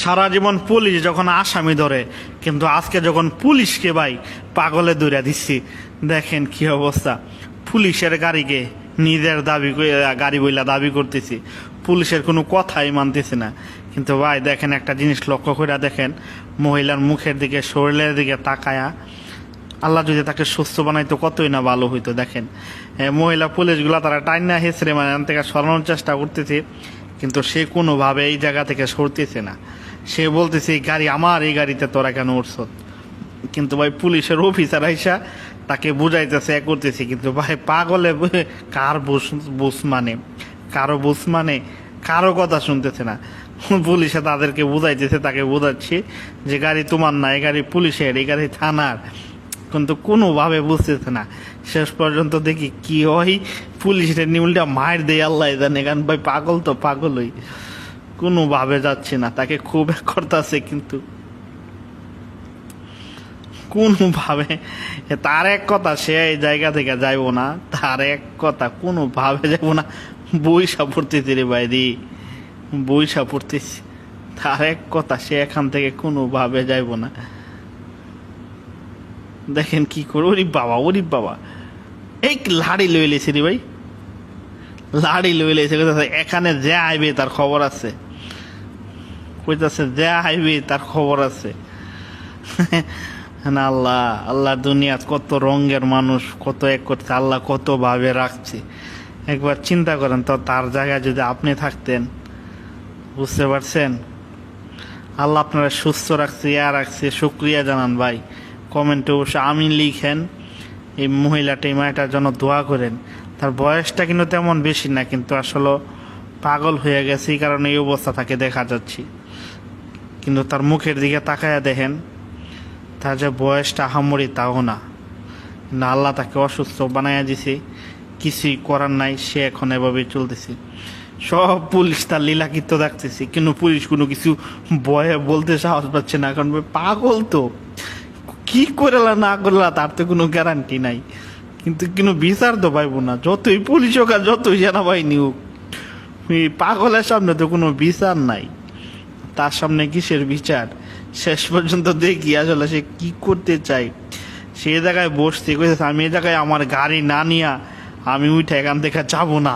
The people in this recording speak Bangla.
সারা জীবন পুলিশ যখন আসামি ধরে, কিন্তু আজকে যখন পুলিশকে ভাই পাগলে দৌড়া দিচ্ছি, দেখেন কি অবস্থা। পুলিশের গাড়িকে নিজের গাড়ি বইলা দাবি করতেছি, পুলিশের কোনো কথাই মানতেছি না। কিন্তু ভাই দেখেন একটা জিনিস লক্ষ্য করে দেখেন, মহিলার মুখের দিকে শরীরের দিকে তাকায়া, আল্লাহ যদি তাকে সুস্থ বানাইতো কতই না ভালো হইতো। দেখেন মহিলা পুলিশগুলা তারা টাইনা হেসরে মানে থেকে সরানোর চেষ্টা করতেছে, কিন্তু সে কোনোভাবে এই জায়গা থেকে সরতেছে না। সে বলতেছে এই গাড়ি আমার, এই গাড়িতে তোরা কেন উঠছ। কিন্তু ভাই পুলিশের অফিসার আইসা তাকে বুঝাইতেছে করতেছে, কিন্তু ভাই পাগলে কার বুঝ মানে, কারো বুঝ মানে, কারো কথা শুনতেছে না। পুলিশে তাদেরকে বুঝাইতেছে, তাকে বোঝাচ্ছে যে গাড়ি তোমার না, এই গাড়ি পুলিশের, এই গাড়ি থানার, কিন্তু কোনোভাবে বুঝতেছে না। শেষ পর্যন্ত দেখি কি হয়, পুলিশের নিউলটা মায়ের দেয় আল্লাহ জানে, কারণ ভাই পাগল তো পাগলই, কোনোভাবে যাচ্ছে না। তাকে খুব করতেছে, কিন্তু কোনোভাবে তার এক কথা, সে এই জায়গা থেকে যাইব না, তার এক কথা কোনোভাবে যাব না। বইসা পড়তেছি রে বাইরে, বইসা পড়তেছি, তার এক কথা, সে এখান থেকে কোনোভাবে যাইব না। দেখেন কি করে, ওরি বাবা, ওরি বাবা, এই লাড়ি লই লেছে রে ভাই, লাড়ি লই লেছে। এখানে যে আইবে তার খবর আছে, কইতাছে যে আইবে তার খবর আছে। না আল্লাহ, আল্লাহ দুনিয়া কত রঙের মানুষ, কত এক করছে আল্লাহ, কত ভাবে রাখছে। একবার চিন্তা করেন তো, তার জায়গায় যদি আপনি থাকতেন, বুঝতে পারছেন। আল্লাহ আপনারা সুস্থ রাখছে, রাখছে, শুক্রিয়া জানান ভাই। কমেন্টে অবশ্যই আমি লিখেন, এই মহিলাটা, এই মায়েটার জন্য দোয়া করেন। তার বয়সটা কিন্তু তেমন বেশি না, কিন্তু আসলে পাগল হয়ে গেছে, এই কারণে এই অবস্থা তাকে দেখা যাচ্ছে। কিন্তু তার মুখের দিকে তাকায়া দেখেন, তার যে বয়সটা আহামরি তাও না, না আল্লাহ তাকে অসুস্থ বানাইয়া দিছে, কিছুই করার নাই, সে এখন এভাবে চলতেছে। সব পুলিশ তার লীলাকৃত্য দেখতেছে, কিন্তু পুলিশ কোনো কিছু ভয়ে বলতে সাহস পাচ্ছে না, কারণ পাগল তো, কি করলা না করলা তার তো কোনো গ্যারান্টি নাই। কিন্তু কোনো বিচার তো পাইব না, যতই পুলিশ হোক আর যতই সেনাবাহিনী হোক, পাগলের সামনে তো কোনো বিচার নাই। তার সামনে কিসের বিচার? শেষ পর্যন্ত দেখি আসলে সে কি করতে চায়। সে জায়গায় বসতে কইতেছে, আমি এই জায়গায় আমার গাড়ি না নিয়া আমি উঠে এখান থেকে যাবো না।